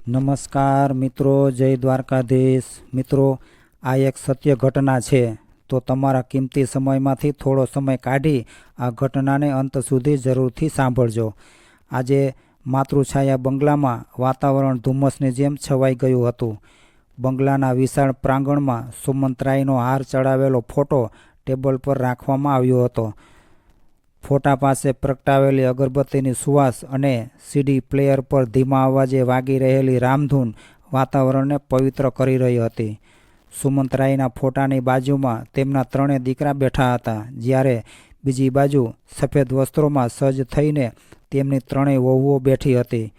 નમસ્કાર મિત્રો, જય દ્વારકાધીશ. મિત્રો, આ એક સત્ય ઘટના છે, તો તમારા કિંમતી સમયમાંથી થોડો સમય કાઢી આ ઘટનાને અંત સુધી જરૂરથી સાંભળજો. આજે માતૃછાયા બંગલામાં વાતાવરણ ધુમ્મસની જેમ છવાઈ ગયું હતું. બંગલાના વિશાળ પ્રાંગણમાં સુમંતરાયનો હાર ચડાવેલો ફોટો ટેબલ પર રાખવામાં આવ્યો હતો. ફોટા પાસે પ્રગટાવેલી અગરબત્તીની સુવાસ અને સીડી પ્લેયર પર ધીમા અવાજે વાગી રહેલી રામધૂન વાતાવરણને પવિત્ર કરી રહી હતી. સુમંતરાયના ફોટાની બાજુમાં તેમના ત્રણેય દીકરા બેઠા હતા, જ્યારે બીજી બાજુ સફેદ વસ્ત્રોમાં સજ્જ થઈને તેમની ત્રણેય વહુઓ બેઠી હતી.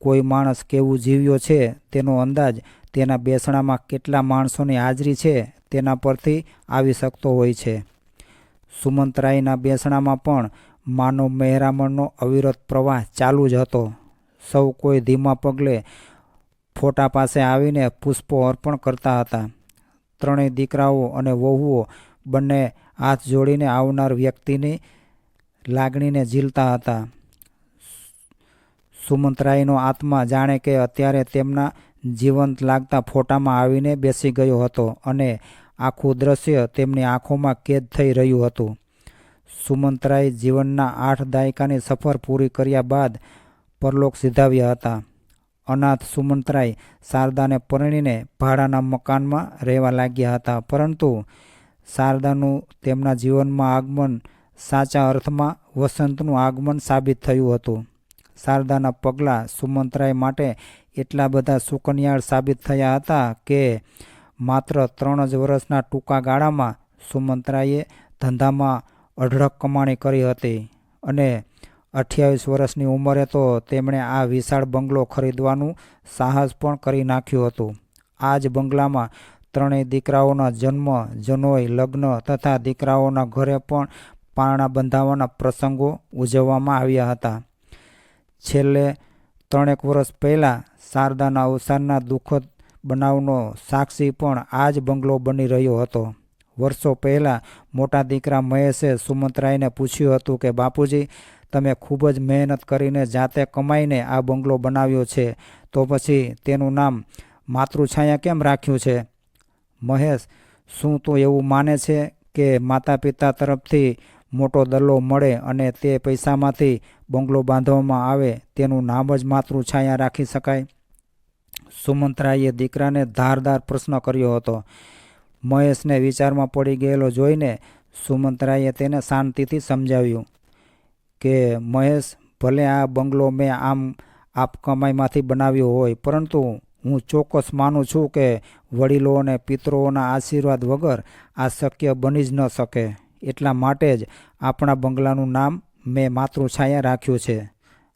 કોઈ માણસ કેવું જીવ્યો છે તેનો અંદાજ તેના બેસણામાં કેટલા માણસોની હાજરી છે તેના પરથી આવી શકતો હોય છે. સુમંતરાયના બેસણામાં પણ માનવ મહેરામણનો અવિરત પ્રવાહ ચાલુ જ હતો. સૌ કોઈ ધીમા પગલે ફોટા પાસે આવીને પુષ્પો અર્પણ કરતા હતા. ત્રણેય દીકરાઓ અને વહુઓ બંને હાથ જોડીને આવનાર વ્યક્તિની લાગણીને ઝીલતા હતા. સુમંતરાયનો આત્મા જાણે કે અત્યારે તેમના જીવંત લાગતા ફોટામાં આવીને બેસી ગયો હતો અને આખું દ્રશ્ય તેમની આંખોમાં કેદ થઈ રહ્યું હતું. સુમંતરાય જીવનના 8 દાયકાની સફર પૂરી કર્યા બાદ પરલોક સિધાવ્યા હતા. અનાથ સુમંતરાય શારદાને પરણીને ભાડાના મકાનમાં રહેવા લાગ્યા હતા, પરંતુ શારદાનું તેમના જીવનમાં આગમન સાચા અર્થમાં વસંતનું આગમન સાબિત થયું હતું. શારદાના પગલાં સુમંતરાય માટે એટલા બધા સુકન્યાળ સાબિત થયા હતા કે માત્ર 3 જ વર્ષના ટૂંકા ગાળામાં સુમંતરાયે ધંધામાં અઢળક કમાણી કરી હતી અને 28 વર્ષની ઉંમરે તો તેમણે આ વિશાળ બંગલો ખરીદવાનું સાહસ પણ કરી નાખ્યું હતું. આ જ બંગલામાં ત્રણેય દીકરાઓના જન્મ, જનોઈ, લગ્ન તથા દીકરાઓના ઘરે પણ પારણા બંધાવવાના પ્રસંગો ઉજવવામાં આવ્યા હતા. છેલ્લે 3 વર્ષ પહેલાં શારદાના અવસાનના દુઃખદ બનાવનો સાક્ષી પણ આ જ બંગલો બની રહ્યો હતો. વર્ષો પહેલાં મોટા દીકરા મહેશે સુમંતરાયને પૂછ્યું હતું કે બાપુજી, તમે ખૂબ જ મહેનત કરીને જાતે કમાઈને આ બંગલો બનાવ્યો છે, તો પછી તેનું નામ માતૃછાયા કેમ રાખ્યું છે? મહેશ, શું તું એવું માને છે કે માતા પિતા તરફથી મોટો દલ્લો મળે અને તે પૈસામાંથી બંગલો બાંધવામાં આવે તેનું નામ જ માતૃછાયા રાખી શકાય? સુમંતરાયે દીકરાને ધારદાર પ્રશ્ન કર્યો હતો. મહેશને વિચારમાં પડી ગયેલો જોઈને સુમંતરાયે તેને શાંતિથી સમજાવ્યું કે મહેશ, ભલે આ બંગલો મેં આપ કમાઈમાંથી બનાવ્યો હોય, પરંતુ હું ચોક્કસ માનું છું કે વડીલો અને પિતરોના આશીર્વાદ વગર આ શક્ય બની જ ન શકે. એટલા માટે જ આપણા બંગલાનું નામ મેં માતૃછાયા રાખ્યું છે.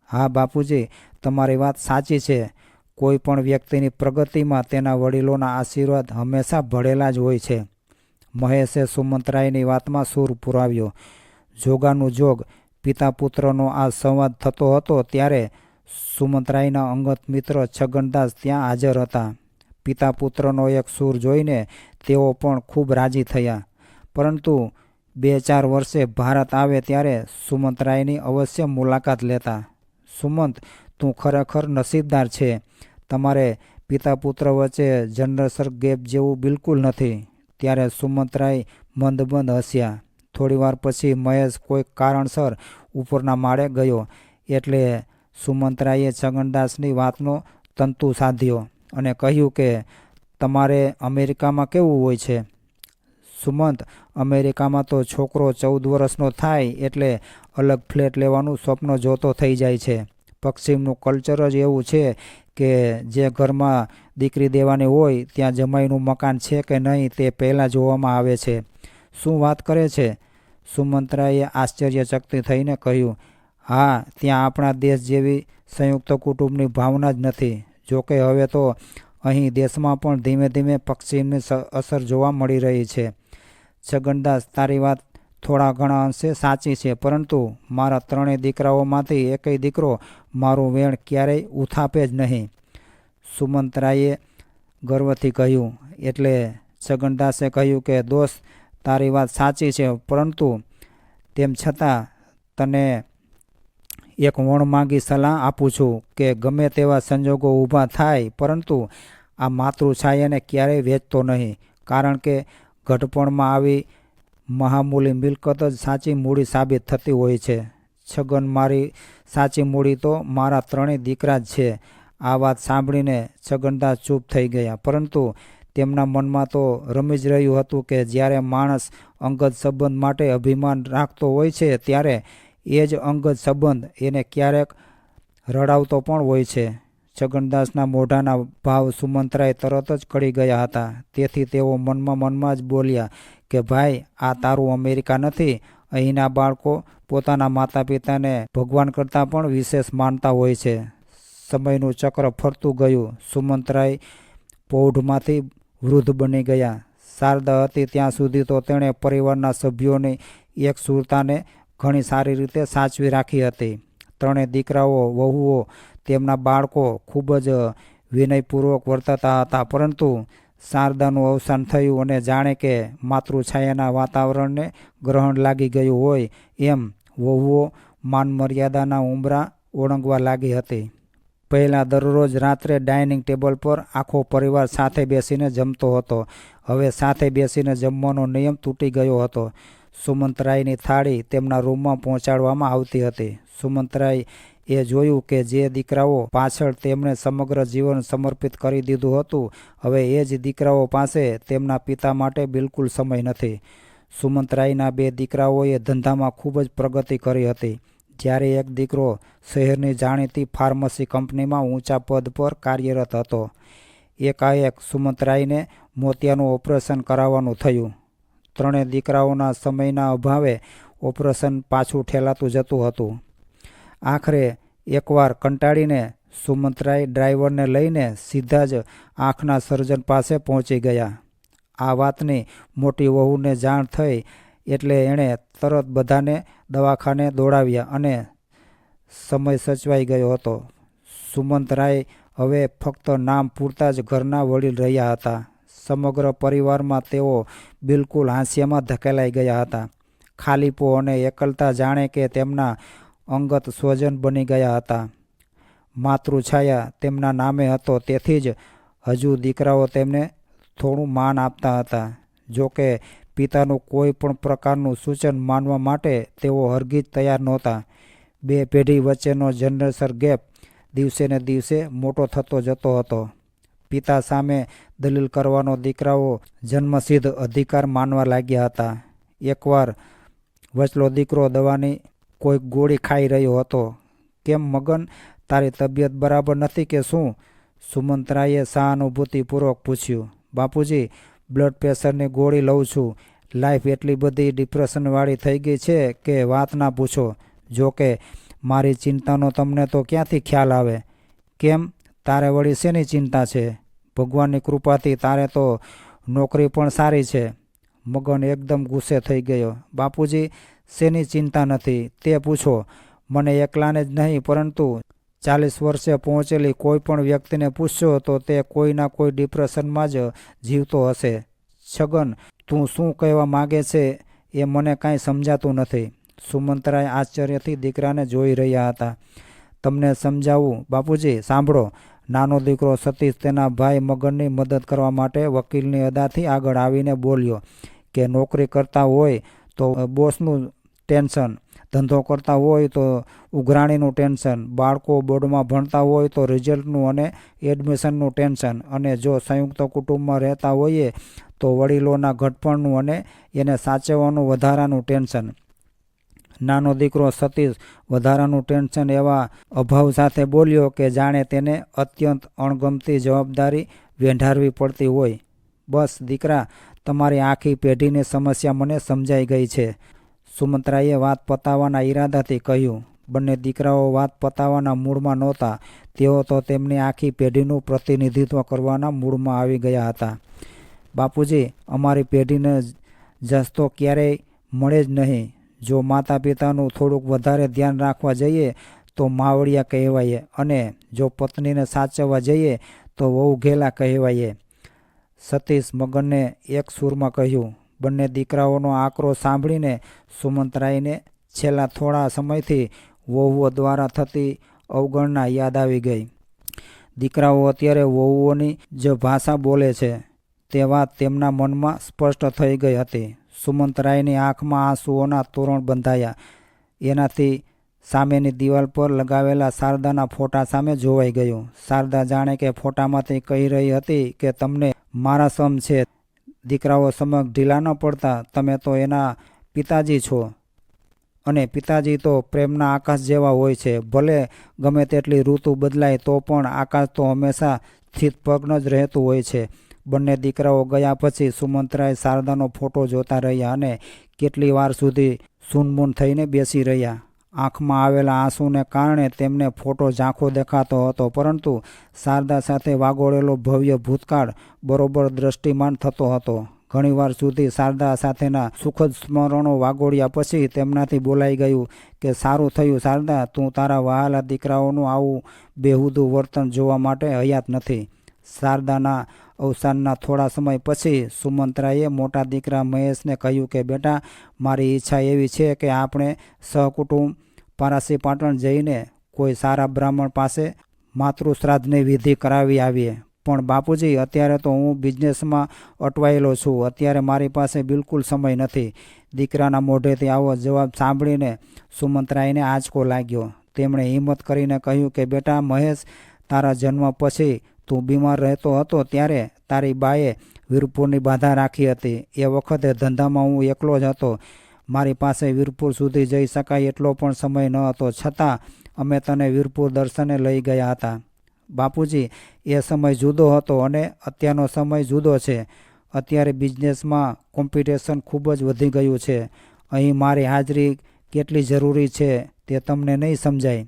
હા બાપુજી, તમારી વાત સાચી છે. કોઈ પણ વ્યક્તિની પ્રગતિમાં તેના વડીલોના આશીર્વાદ હંમેશા ભળેલા જ હોય છે. મહેશે સુમંતરાયની વાતમાં સૂર પુરાવ્યો. જોગાનું જોગ પિતા પુત્રનો આ સંવાદ થતો હતો ત્યારે સુમંતરાયના અંગત મિત્ર છગનદાસ ત્યાં હાજર હતા. પિતા પુત્રનો એક સૂર જોઈને તેઓ પણ ખૂબ રાજી થયા, પરંતુ 2-4 વર્ષે ભારત આવે ત્યારે સુમંતરાયની અવશ્ય મુલાકાત લેતા. સુમંત, તું ખરેખર નસીબદાર છે. તમારે પિતા પુત્ર વચ્ચે જનરેશન ગેપ જેવું બિલકુલ નથી. ત્યારે સુમંતરાય મંદ હસ્યા. થોડીવાર પછી મહેશ કોઈ કારણસર ઉપરના માળે ગયો, એટલે સુમંતરાયે છગનદાસની વાતનો તંતુ સાધ્યો અને કહ્યું કે તમારે અમેરિકામાં કેવું હોય છે? સુમંત, અમેરિકામાં તો છોકરો 14 વર્ષનો થાય એટલે અલગ ફ્લેટ લેવાનું સ્વપ્ન જોતો થઈ જાય છે. પશ્ચિમનું કલ્ચર જ એવું છે કે જે ઘરમાં દીકરી દેવાની હોય ત્યાં જમાઈનું મકાન છે કે નહીં તે પહેલાં જોવામાં આવે છે. શું વાત કરે છે? સુમંતરાયે આશ્ચર્યચકિત થઈને કહ્યું, હા, ત્યાં આપણા દેશ જેવી સંયુક્ત કુટુંબની ભાવના જ નથી. જોકે હવે તો અહીં દેશમાં પણ ધીમે ધીમે પશ્ચિમની અસર જોવા મળી રહી છે. છગનદાસ, તારી વાત થોડા ઘણા અંશે સાચી છે, પરંતુ મારા 3 દીકરાઓમાંથી એકેય દીકરો મારું વેણ ક્યારેય ઉથાપે જ નહીં. સુમંતરાયે ગર્વથી કહ્યું. એટલે છગનદાસે કહ્યું કે દોસ્ત, તારી વાત સાચી છે, પરંતુ તેમ છતાં તને એક વણમાગી સલાહ આપું છું કે ગમે તેવા સંજોગો ઊભા થાય, પરંતુ આ માતૃછાયાને ક્યારેય વેચતો નહીં, કારણ કે ઘટપણમાં આવી મહામૂલી મિલકત જ સાચી મૂડી સાબિત થતી હોય છે. છગન, મારી સાચી મૂડી તો મારા 3 દીકરા જ છે. આ વાત સાંભળીને છગનદાસ ચૂપ થઈ ગયા, પરંતુ તેમના મનમાં તો રમી જ રહ્યું હતું કે જ્યારે માણસ અંગત સંબંધ માટે અભિમાન રાખતો હોય છે, ત્યારે એ જ અંગત સંબંધ એને ક્યારેક રડાવતો પણ હોય છે. છગનદાસના મોઢાના ભાવ સુમંત્રાએ તરત જ કળી ગયા હતા. તેથી તેઓ મનમાં જ બોલ્યા કે ભાઈ, આ તારું અમેરિકા નથી. અહીંના બાળકો પોતાના માતા પિતાને ભગવાન કરતાં પણ વિશેષ માનતા હોય છે. સમયનું ચક્ર ફરતું ગયું. સુમંત્રાએ પૌઢમાંથી વૃદ્ધ બની ગયા. શારદા હતી ત્યાં સુધી તો તેણે પરિવારના સભ્યોની એકસૂરતાને ઘણી સારી રીતે સાચવી રાખી હતી. 3 દીકરાઓ, વહુઓ, તેમના બાળકો ખૂબ જ વિનયપૂર્વક વર્તતા હતા, પરંતુ શારદાનું અવસાન થયું અને જાણે કે માતૃછાયાના વાતાવરણને ગ્રહણ લાગી ગયું હોય એમ વહુઓ માન મર્યાદાના ઉંબરા ઓળંગવા લાગી હતી. પહેલાં દરરોજ રાત્રે ડાઇનિંગ ટેબલ પર આખો પરિવાર સાથે બેસીને જમતો હતો. હવે સાથે બેસીને જમવાનો નિયમ તૂટી ગયો હતો. સુમંત્રાઈની થાળી તેમના રૂમમાં પહોંચાડવામાં આવતી હતી. સુમંત્રાએ એ જોયું કે જે દીકરાઓ પાછળ તેમણે સમગ્ર જીવન સમર્પિત કરી દીધું હતું, હવે એ જ દીકરાઓ પાસે તેમના પિતા માટે બિલકુલ સમય નથી. સુમંત્રાઈના 2 દીકરાઓએ ધંધામાં ખૂબ જ પ્રગતિ કરી હતી. જ્યારે એક દીકરો શહેરની જાણીતી ફાર્મસી કંપનીમાં ઊંચા પદ પર કાર્યરત હતો. એકાએક સુમંત્રાઈને મોતિયાનું ઓપરેશન કરાવવાનું થયું. 3 દીકરાઓના સમયના અભાવે ઓપરેશન પાછું ઠેલાતું જતું હતું. આખરે એકવાર કંટાળીને સુમંત્રાએ ડ્રાઈવરને લઈને સીધા જ આંખના સર્જન પાસે પહોંચી ગયા. આ વાતની મોટી વહુને જાણ થઈ એટલે એણે તરત બધાને દવાખાને દોડાવ્યા અને સમય સચવાઈ ગયો હતો. સુમંત્રાએ હવે ફક્ત નામ પૂરતા જ ઘરના વડીલ રહ્યા હતા. સમગ્ર પરિવારમાં તેઓ બિલકુલ હાંસિયામાં ધકેલાઈ ગયા હતા. ખાલીપો અને એકલતા જાણે કે તેમના અંગત સ્વજન બની ગયા હતા. માતૃછાયા તેમના નામે હતો, તેથી જ હજુ દીકરાઓ તેમને થોડું માન આપતા હતા. જોકે પિતાનું કોઈ પણ પ્રકારનું સૂચન માનવા માટે તેઓ હરગીજ તૈયાર નહોતા. 2 પેઢી વચ્ચેનો જનરેશન ગેપ દિવસે ને દિવસે મોટો થતો જતો હતો. પિતા સામે દલીલ કરવાનો દીકરાઓ જન્મસિદ્ધ અધિકાર માનવા લાગ્યા હતા. એકવાર વચલો દીકરો દવાની કોઈક ગોળી ખાઈ રહ્યો હતો. કેમ મગન, તારી તબિયત બરાબર નથી કે શું? સુમંત્રાએ સહાનુભૂતિપૂર્વક પૂછ્યું. બાપુજી, બ્લડ પ્રેશરની ગોળી લઉં છું. લાઈફ એટલી બધી ડિપ્રેશનવાળી થઈ ગઈ છે કે વાત ના પૂછો. જોકે મારી ચિંતાનો તમને તો ક્યાંથી ખ્યાલ આવે? કેમ, તારે વળી શેની ચિંતા છે? ભગવાનની કૃપાથી તારે તો નોકરી પણ સારી છે. મગન એકદમ ગુસ્સે થઈ ગયો. બાપુજી, શેની ચિંતા નથી તે પૂછો. મને એકલાને જ નહીં, પરંતુ 40 વર્ષે પહોંચેલી કોઈ પણ વ્યક્તિને પૂછશો તો તે કોઈના કોઈ ડિપ્રેશનમાં જ જીવતો હશે. છગન, તું શું કહેવા માગે છે એ મને કાંઈ સમજાતું નથી. સુમંત્રાએ આશ્ચર્યથી દીકરાને જોઈ રહ્યા હતા. તમને સમજાવું બાપુજી, સાંભળો. નાનો દીકરો સતીશ તેના ભાઈ મગનની મદદ કરવા માટે વકીલની અદાથી આગળ આવીને બોલ્યો કે નોકરી કરતા હોય તો બોસનું ટેન્શન, ધંધો કરતા હોય તો ઉઘરાણીનું ટેન્શન, બાળકો બોર્ડમાં ભણતા હોય તો રિઝલ્ટનું અને એડમિશનનું ટેન્શન, અને જો સંયુક્ત કુટુંબમાં રહેતા હોઈએ તો વડીલોના ઘડપણનું અને એને સાચવવાનું વધારાનું ટેન્શન. નાનો દીકરો સતીશ વધારાનું ટેન્શન એવા અભાવ સાથે બોલ્યો કે જાણે તેને અત્યંત અણગમતી જવાબદારી વેંઢારવી પડતી હોય. બસ દીકરા, તમારી આખી પેઢીની સમસ્યા મને સમજાઈ ગઈ છે. સુમંત્રાએ વાત પતાવવાના ઈરાદાથી કહ્યું. બંને દીકરાઓ વાત પતાવવાના મૂડમાં નહોતા. તેઓ તો તેમની આખી પેઢીનું પ્રતિનિધિત્વ કરવાના મૂડમાં આવી ગયા હતા. બાપુજી, અમારી પેઢીને જસ તો ક્યારેય મળે જ નહીં. જો માતા પિતાનું થોડુંક વધારે ધ્યાન રાખવા જઈએ તો માવડિયા કહેવાઈએ, અને જો પત્નીને સાચવવા જઈએ તો વહુ ઘેલા કહેવાઈએ. સતીશ મગનને એક સૂરમાં કહ્યું. બંને દીકરાઓનો આક્રોશ સાંભળીને સુમંત્રાઈને છેલ્લા થોડા સમયથી વહુઓ દ્વારા થતી અવગણના યાદ આવી ગઈ. દીકરાઓ અત્યારે વહુઓની જ ભાષા બોલે છે તે વાત તેમના મનમાં સ્પષ્ટ થઈ ગઈ હતી. સુમંતરાયની આંખમાં આંસુઓના તોરણ બંધાયા. એનાથી સામેની દિવાલ પર લગાવેલા શારદાના ફોટા સામે જોવાઈ ગયું. શારદા જાણે કે ફોટામાંથી કહી રહી હતી કે તમને મારા સમ છે. દીકરાઓ સમક્ષ ઢીલા ન પડતા, તમે તો એના પિતાજી છો અને પિતાજી તો પ્રેમના આકાશ જેવા હોય છે. ભલે ગમે તેટલી ઋતુ બદલાય તો પણ આકાશ તો હંમેશા સ્થિતપ્રજ્ઞ જ રહેતું હોય છે. બંને દીકરાઓ ગયા પછી સુમંતરાય શારદાનો ફોટો જોતા રહ્યા અને કેટલી વાર સુધી સૂનમૂન થઈને બેસી રહ્યા. આંખમાં આવેલા આંસુને કારણે તેમને ફોટો ઝાંખો દેખાતો હતો, પરંતુ શારદા સાથે વાગોળેલો ભવ્ય ભૂતકાળ બરોબર દ્રષ્ટિમાન થતો હતો. ઘણીવાર સુધી શારદા સાથેના સુખદ સ્મરણો વાગોળ્યા પછી તેમનાથી બોલાઈ ગયું કે સારું થયું શારદા, તું તારા વહાલા દીકરાઓનું આવું બેહુદું વર્તન જોવા માટે હયાત નથી. શારદાના અવસાનના થોડા સમય પછી સુમંતરાએ મોટા દીકરા મહેશને કહ્યું કે બેટા, મારી ઈચ્છા એવી છે કે આપણે સહકુટુંબ પારસીપાટણ જઈને કોઈ સારા બ્રાહ્મણ પાસે માતૃશ્રાદ્ધની વિધિ કરાવી આવીએ. પણ બાપુજી, અત્યારે તો હું બિઝનેસમાં અટવાયેલો છું. અત્યારે મારી પાસે બિલકુલ સમય નથી. દીકરાના મોઢેથી આવો જવાબ સાંભળીને સુમંતરાયને આંચકો લાગ્યો. તેમણે હિંમત કરીને કહ્યું કે બેટા મહેશ, તારા જન્મ પછી તું બીમાર રહેતો હતો ત્યારે તારી બાએ વીરપુરની બાધા રાખી હતી. એ વખતે ધંધામાં હું એકલો જ હતો. મારી પાસે વીરપુર સુધી જઈ શકાય એટલો પણ સમય ન હતો, છતાં અમે તને વીરપુર દર્શને લઈ ગયા હતા. બાપુજી, એ સમય જુદો હતો અને અત્યારનો સમય જુદો છે. અત્યારે બિઝનેસમાં કોમ્પિટિશન ખૂબ જ વધી ગયું છે. અહીં મારી હાજરી કેટલી જરૂરી છે તે તમને નહીં સમજાય.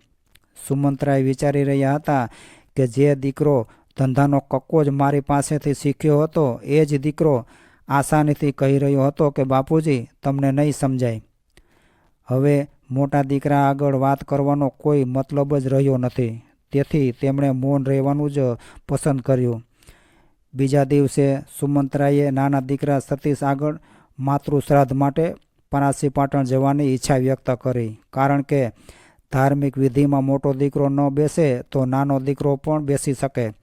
સુમંતરાય વિચારી રહ્યા હતા કે જે દીકરો ધંધાનો કક્કો જ મારી પાસેથી શીખ્યો હતો, એ જ દીકરો આસાનીથી કહી રહ્યો હતો કે બાપુજી, તમને નહીં સમજાય. હવે મોટા દીકરા આગળ વાત કરવાનો કોઈ મતલબ જ રહ્યો નથી. તેથી તેમણે મૌન રહેવાનું જ પસંદ કર્યું. બીજા દિવસે સુમંતરાએ નાના દીકરા સતીશ આગળ માતૃશ્રાદ્ધ માટે પારસીપાટણ જવાની ઈચ્છા વ્યક્ત કરી. કારણ કે ધાર્મિક વિધિમાં મોટો દીકરો ન બેસે તો નાનો દીકરો પણ બેસી શકે.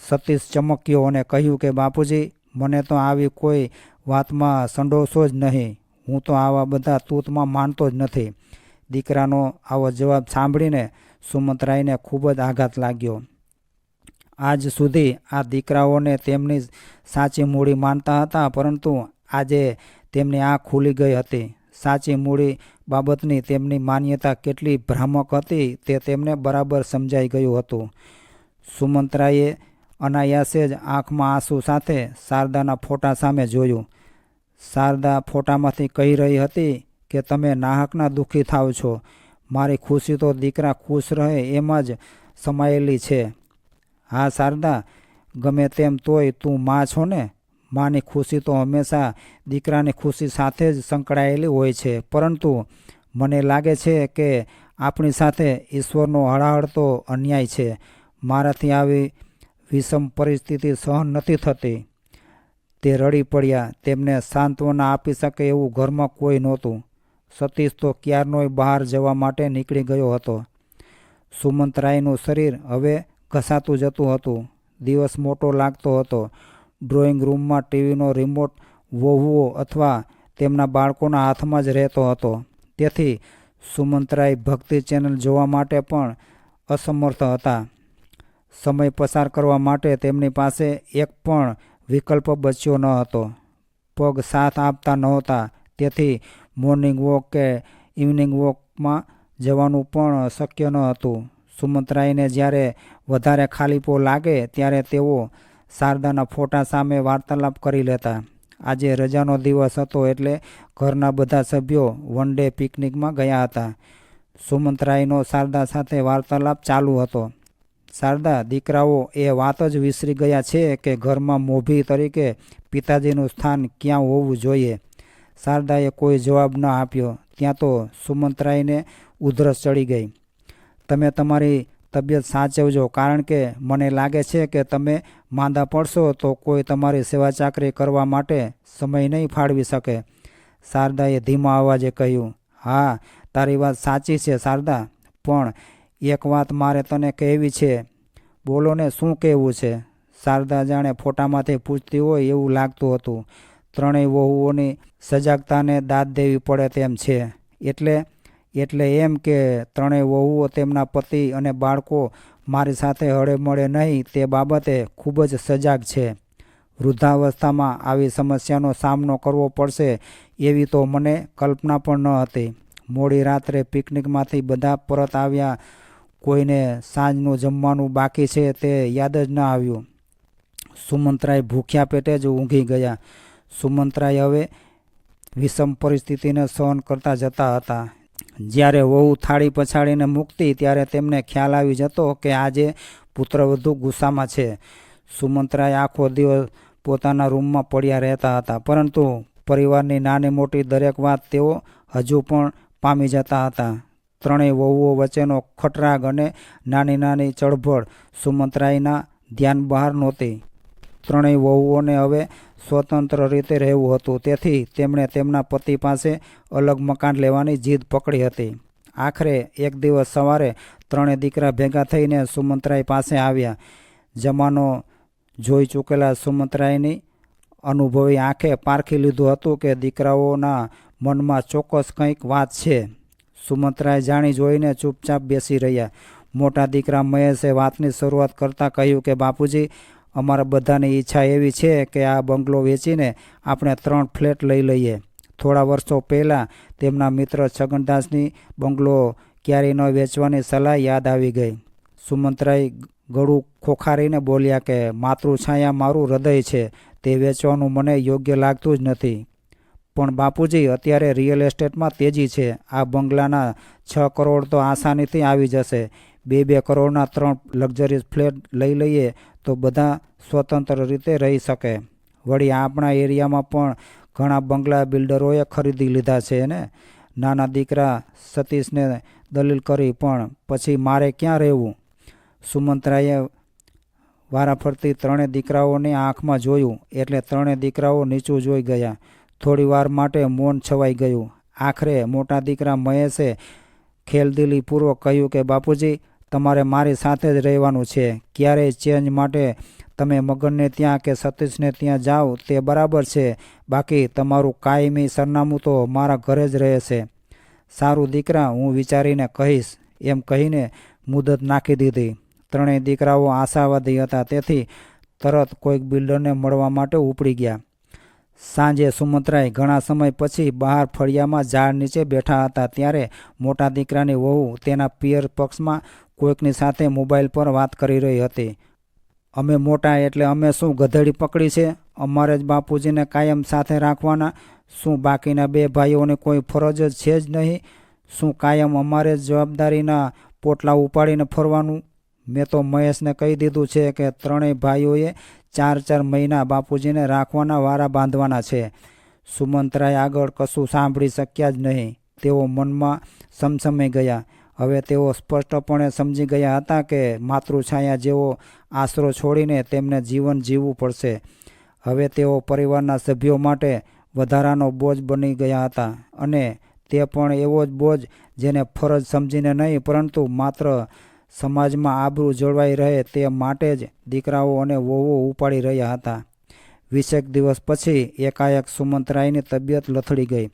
સતીશ ચમક્યો અને કહ્યું કે બાપુજી, મને તો આવી કોઈ વાતમાં સંડોશો જ નહીં. હું તો આવા બધા તૂતમાં માનતો જ નથી. દીકરાનો આવો જવાબ સાંભળીને સુમંતરાયને ખૂબ જ આઘાત લાગ્યો. આજ સુધી આ દીકરાઓને તેમની સાચી મૂડી માનતા હતા, પરંતુ આજે તેમની આંખ ખુલી ગઈ હતી. સાચી મૂડી બાબતની તેમની માન્યતા કેટલી ભ્રામક હતી તે તેમને બરાબર સમજાઈ ગયું હતું. સુમંતરાએ અનાયાસે જ આંખમાં આંસુ સાથે શારદાના ફોટા સામે જોયું. શારદા ફોટામાંથી કહી રહી હતી કે તમે નાહકના દુઃખી થાવ છો. મારી ખુશી તો દીકરા ખુશ રહે એમાં જ સમાયેલી છે. હા શારદા, ગમે તેમ તોય તું માં છો ને. માની ખુશી તો હંમેશા દીકરાની ખુશી સાથે જ સંકળાયેલી હોય છે. પરંતુ મને લાગે છે કે આપણી સાથે ઈશ્વરનો હળાહળતો અન્યાય છે. મારાથી આવી વિષમ પરિસ્થિતિ સહન નથી થતી. તે રડી પડ્યા. તેમને સાંત્વના આપી શકે એવું ઘરમાં કોઈ નહોતું. સતીશ તો ક્યારનોય બહાર જવા માટે નીકળી ગયો હતો. સુમંતરાયનું શરીર હવે ઘસાતું જતું હતું. દિવસ મોટો લાગતો હતો. ડ્રોઈંગ રૂમમાં ટીવીનો રિમોટ વહુઓ અથવા તેમના બાળકોના હાથમાં જ રહેતો હતો. તેથી સુમંતરાય ભક્તિ ચેનલ જોવા માટે પણ અસમર્થ હતા. સમય પસાર કરવા માટે તેમની પાસે એક પણ વિકલ્પ બચ્યો ન હતો. પગ સાથ આપતા નહોતા. તેથી મોર્નિંગ વોક કે ઇવનિંગ વોકમાં જવાનું પણ શક્ય ન હતું. સુમંતરાયને જ્યારે વધારે ખાલીપો લાગે ત્યારે તેઓ શારદાના ફોટા સામે વાર્તાલાપ કરી લેતા. આજે રજાનો દિવસ હતો એટલે ઘરના બધા સભ્યો વન ડે પિકનિકમાં ગયા હતા. સુમંતરાયનો શારદા સાથે વાર્તાલાપ ચાલુ હતો. શારદા, દીકરાઓ એ વાત જ વિસરી ગયા છે કે ઘરમાં મોભી તરીકે પિતાજીનું સ્થાન ક્યાં હોવું જોઈએ. શારદાએ કોઈ જવાબ ન આપ્યો. ત્યાં તો સુમંતરાયને ઉધરસ ચડી ગઈ. તમે તમારી તબિયત સાચવજો, કારણ કે મને લાગે છે કે તમે માંદા પડશો તો કોઈ તમારી સેવા ચાકરી કરવા માટે સમય નહીં ફાળવી શકે. શારદાએ ધીમા અવાજે કહ્યું. હા, તારી વાત સાચી છે શારદા, પણ એક વાત મારે તને કહેવી છે. બોલો ને, શું કહેવું છે? શારદા જાણે ફોટામાંથી પૂછતી હોય એવું લાગતું હતું. ત્રણેય વહુઓની સજાગતાને દાદ દેવી પડે તેમ છે. એટલે એમ કે ત્રણેય વહુઓ તેમના પતિ અને બાળકો મારી સાથે હળેમળે નહીં તે બાબતે ખૂબ જ સજાગ છે. વૃદ્ધાવસ્થામાં આવી સમસ્યાનો સામનો કરવો પડશે એવી તો મને કલ્પના પણ ન હતી. મોડી રાત્રે પિકનિકમાંથી બધા પરત આવ્યા. કોઈને સાંજનું જમવાનું બાકી છે તે યાદ જ ન આવ્યું. સુમંત્રાએ ભૂખ્યા પેટે જ ઊંઘી ગયા. સુમંત્રાએ હવે વિષમ પરિસ્થિતિને સહન કરતા જતા હતા. જ્યારે વહુ થાળી પછાડીને મૂકતી ત્યારે તેમને ખ્યાલ આવી જતો કે આજે પુત્રવધુ ગુસ્સામાં છે. સુમંત્રાએ આખો દિવસ પોતાના રૂમમાં પડ્યા રહેતા હતા, પરંતુ પરિવારની નાની મોટી દરેક વાત તેઓ હજુ પણ પામી જતા હતા. ત્રણેય વહુઓ વચ્ચેનો ખટરાગ અને નાની નાની ચળભળ સુમંત્રાઈના ધ્યાન બહાર નહોતી. ત્રણેય વહુઓને હવે સ્વતંત્ર રીતે રહેવું હતું, તેથી તેમણે તેમના પતિ પાસે અલગ મકાન લેવાની જીદ પકડી હતી. આખરે એક દિવસ સવારે ત્રણેય દીકરા ભેગા થઈને સુમંત્રાઈ પાસે આવ્યા. જમાનો જોઈ ચૂકેલા સુમંત્રાઈની અનુભવી આંખે પારખી લીધું હતું કે દીકરાઓના મનમાં ચોક્કસ કંઈક વાત છે. સુમંત્રાએ જાણી જોઈને ચૂપચાપ બેસી રહ્યા. મોટા દીકરા મહેશે વાતની શરૂઆત કરતાં કહ્યું કે બાપુજી, અમારા બધાની ઈચ્છા એવી છે કે આ બંગલો વેચીને આપણે 3 ફ્લેટ લઈ લઈએ. થોડા વર્ષો પહેલાં તેમના મિત્ર છગનદાસની બંગલો ક્યારેય ન વેચવાની સલાહ યાદ આવી ગઈ. સુમંત્રાએ ગળું ખોખારીને બોલ્યા કે માતૃછાયા મારું હૃદય છે, તે વેચવાનું મને યોગ્ય લાગતું જ નથી. પણ બાપુજી, અત્યારે રિયલ એસ્ટેટમાં તેજી છે. આ બંગલાના 6 કરોડ તો આસાનીથી આવી જશે. 2-2 કરોડના 3 લક્ઝરીઝ ફ્લેટ લઈ લઈએ તો બધા સ્વતંત્ર રીતે રહી શકે. વળી આપણા એરિયામાં પણ ઘણા બંગલા બિલ્ડરોએ ખરીદી લીધા છે ને. નાના દીકરા સતીશને દલીલ કરી, પણ પછી મારે ક્યાં રહેવું? સુમંત્રાએ વારાફરતી ત્રણેય દીકરાઓની આંખમાં જોયું, એટલે ત્રણેય દીકરાઓ નીચું જોઈ ગયા. થોડી વાર માટે મૌન છવાઈ ગયું. આખરે મોટા દીકરા મહેશે ખેલદિલીપૂર્વક કહ્યું કે બાપુજી, તમારે મારી સાથે જ રહેવાનું છે. ક્યારેય ચેન્જ માટે તમે મગનને ત્યાં કે સતીશને ત્યાં જાઓ તે બરાબર છે, બાકી તમારું કાયમી સરનામું તો મારા ઘરે જ રહેશે. સારું દીકરા, હું વિચારીને કહીશ, એમ કહીને મુદત નાખી દીધી. ત્રણેય દીકરાઓ આશાવાદી હતા, તેથી તરત કોઈક બિલ્ડરને મળવા માટે ઉપડી ગયા. સાંજે સુમંત્રાએ ઘણા સમય પછી બહાર ફળિયામાં ઝાડ નીચે બેઠા હતા. ત્યારે મોટા દીકરાની વહુ તેના પિયર પક્ષમાં કોઈકની સાથે મોબાઈલ પર વાત કરી રહી હતી. અમે મોટા એટલે અમે શું ગધેડી પકડી છે? અમારે જ બાપુજીને કાયમ સાથે રાખવાના? શું બાકીના 2 ભાઈઓની કોઈ ફરજ જ છે જ નહીં? શું કાયમ અમારે જ જવાબદારીના પોટલા ઉપાડીને ફરવાનું? મેં તો મહેશને કહી દીધું છે કે ત્રણેય ભાઈઓએ 4-4 મહિના બાપુજીને રાખવાના વારા બાંધવાના છે. સુમંત્રાએ આગળ કશું સાંભળી શક્યા જ નહીં. તેઓ મનમાં સમસમી ગયા. હવે તેઓ સ્પષ્ટપણે સમજી ગયા હતા કે માતૃછાયા જેવો આશરો છોડીને તેમને જીવન જીવવું પડશે. હવે તેઓ પરિવારના સભ્યો માટે વધારાનો બોજ બની ગયા હતા, અને તે પણ એવો જ બોજ જેને ફરજ સમજીને નહીં, પરંતુ માત્ર સમાજમાં આબરૂ જળવાઈ રહે તે માટે જ દીકરાઓ અને વહુઓ ઉપાડી રહ્યા હતા. 20 દિવસ પછી એકાએક સુમંત્રાઈની તબિયત લથડી ગઈ.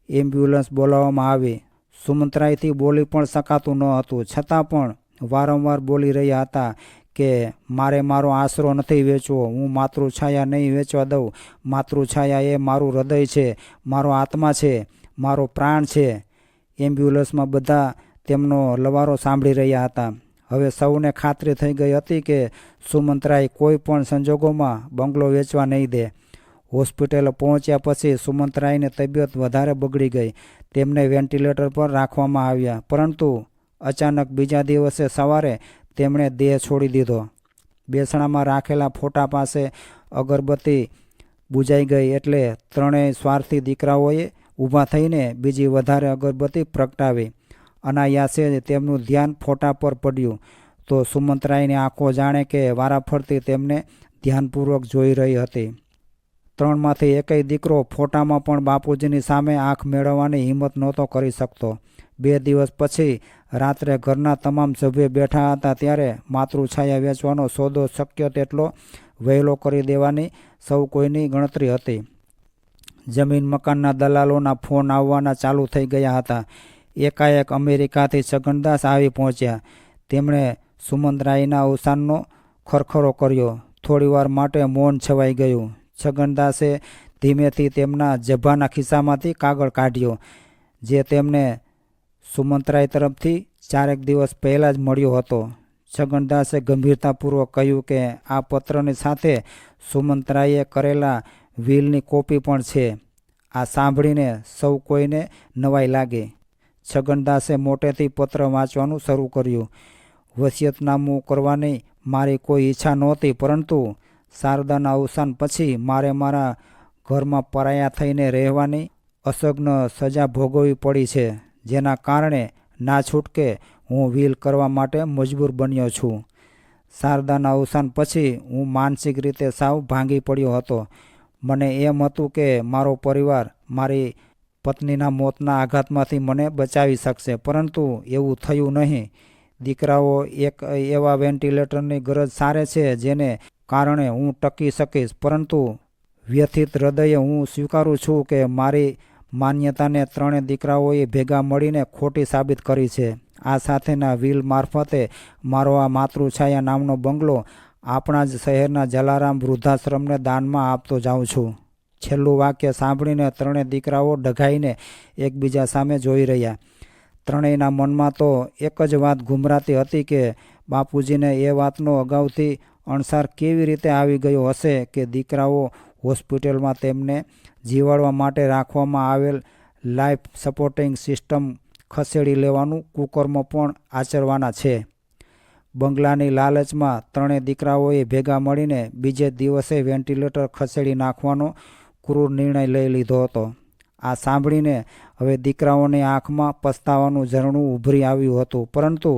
એમ્બ્યુલન્સ બોલાવવામાં આવી. સુમંત્રાઈથી બોલી પણ શકાતું ન હતું, છતાં પણ વારંવાર બોલી રહ્યા હતા કે મારે મારો આશરો નથી વેચવો, હું માતૃછાયા નહીં વેચવા દઉં. માતૃછાયા એ મારું હૃદય છે, મારો આત્મા છે, મારો પ્રાણ છે. એમ્બ્યુલન્સમાં બધા તેમનો લવારો સાંભળી રહ્યા હતા. હવે સૌને ખાતરી થઈ ગઈ હતી કે સુમંત્રાઈ કોઈ પણ સંજોગોમાં બંગલો વેચવા નહીં દે. હોસ્પિટલ પહોંચ્યા પછી સુમંત્રાઈની તબિયત વધારે બગડી ગઈ. તેમને વેન્ટિલેટર પર રાખવામાં આવ્યા, પરંતુ અચાનક બીજા દિવસે સવારે તેમણે દેહ છોડી દીધો. બેસણામાં રાખેલા ફોટા પાસે અગરબત્તી બુજાઈ ગઈ, એટલે ત્રણેય સ્વાર્થી દીકરાઓએ ઊભા થઈને બીજી વધારે અગરબત્તી પ્રગટાવી. અનાયાસે જ તેમનું ધ્યાન ફોટા પર પડ્યું તો સુમંત્રાઈની આંખો જાણે કે વારાફરતી તેમને ધ્યાનપૂર્વક જોઈ રહી હતી. 3માંથી એકેય દીકરો ફોટામાં પણ બાપુજીની સામે આંખ મેળવવાની હિંમત નહોતો કરી શકતો. 2 દિવસ પછી રાત્રે ઘરના તમામ સભ્યો બેઠા હતા ત્યારે માતૃછાયા વેચવાનો સોદો શક્ય તેટલો વહેલો કરી દેવાની સૌ કોઈની ગણતરી હતી. જમીન મકાનના દલાલોના ફોન આવવાના ચાલુ થઈ ગયા હતા. એકાએક અમેરિકાથી છગનદાસ આવી પહોંચ્યા. તેમણે સુમંતરાયના અવસાનનો ખરખરો કર્યો. થોડીવાર માટે મૌન છવાઈ ગયું. છગનદાસે ધીમેથી તેમના જભાના ખિસ્સામાંથી કાગળ કાઢ્યો, જે તેમને સુમંતરાય તરફથી 4 દિવસ પહેલાં જ મળ્યો હતો. છગનદાસે ગંભીરતાપૂર્વક કહ્યું કે આ પત્રની સાથે સુમંતરાયે કરેલા વિલની કોપી પણ છે. આ સાંભળીને સૌ કોઈને નવાઈ લાગી. છગનદાસે મોટેથી પત્ર વાંચવાનું શરૂ કર્યું. વસિયતનામું કરવાની મારી કોઈ ઈચ્છા નહોતી, પરંતુ શારદાના અવસાન પછી મારે મારા ઘરમાં પરાયા થઈને રહેવાની અસહ્ય સજા ભોગવવી પડી છે, જેના કારણે ના છૂટકે હું વિલ કરવા માટે મજબૂર બન્યો છું. શારદાના અવસાન પછી હું માનસિક રીતે સાવ ભાંગી પડ્યો હતો. મને એમ હતું કે મારો પરિવાર મારી પત્નીના મોતના આઘાતમાંથી મને બચાવી શકશે, પરંતુ એવું થયું નહીં. દીકરાઓ એક એવા વેન્ટિલેટરની ગરજ સારે છે જેને કારણે હું ટકી શકીશ, પરંતુ વ્યથિત હૃદયે હું સ્વીકારું છું કે મારી માન્યતાને 3 દીકરાઓએ ભેગા મળીને ખોટી સાબિત કરી છે. આ સાથેના વિલ મારફતે મારો આ માતૃછાયા નામનો બંગલો આપણા જ શહેરના જલારામ વૃદ્ધાશ્રમને દાનમાં આપતો જાઉં છું. છેલ્લું વાક્ય સાંભળીને 3 દીકરાઓ ડઘાઈને એકબીજા સામે જોઈ રહ્યા. ત્રણેયના મનમાં તો એક જ વાત ઘૂમરાતી હતી કે બાપુજીને એ વાતનો અગાઉથી અણસાર કેવી રીતે આવી ગયો હશે કે દીકરાઓ હોસ્પિટલમાં તેમને જીવાડવા માટે રાખવામાં આવેલ લાઈફ સપોર્ટિંગ સિસ્ટમ ખસેડી લેવાનું કુકર્મ પણ આચરવાના છે. બંગલાની લાલચમાં 3 દીકરાઓએ ભેગા મળીને બીજે દિવસે વેન્ટિલેટર ખસેડી નાખવાનો ક્રૂર નિર્ણય લઈ લીધો હતો. આ સાંભળીને હવે દીકરાઓની આંખમાં પસ્તાવાનું ઝરણું ઉભરી આવ્યું હતું, પરંતુ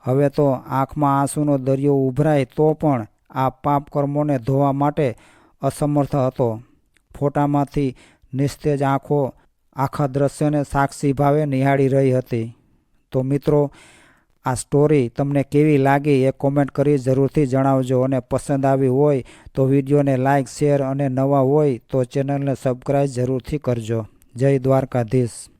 હવે તો આંખમાં આંસુનો દરિયો ઉભરાય તો પણ આ પાપ કર્મોને ધોવા માટે અસમર્થ હતો. ફોટામાંથી નિસ્તેજ આંખો આખા દ્રશ્યને સાક્ષી ભાવે નિહાળી રહી હતી. તો મિત્રો, આ સ્ટોરી તમને કેવી લાગી એ કોમેન્ટ કરી જરૂરથી જણાવજો, અને પસંદ આવી હોય તો વિડીયોને લાઇક, શેર અને નવા હોય તો ચેનલને સબસ્ક્રાઈબ જરૂરથી કરજો. જય દ્વારકાધીશ.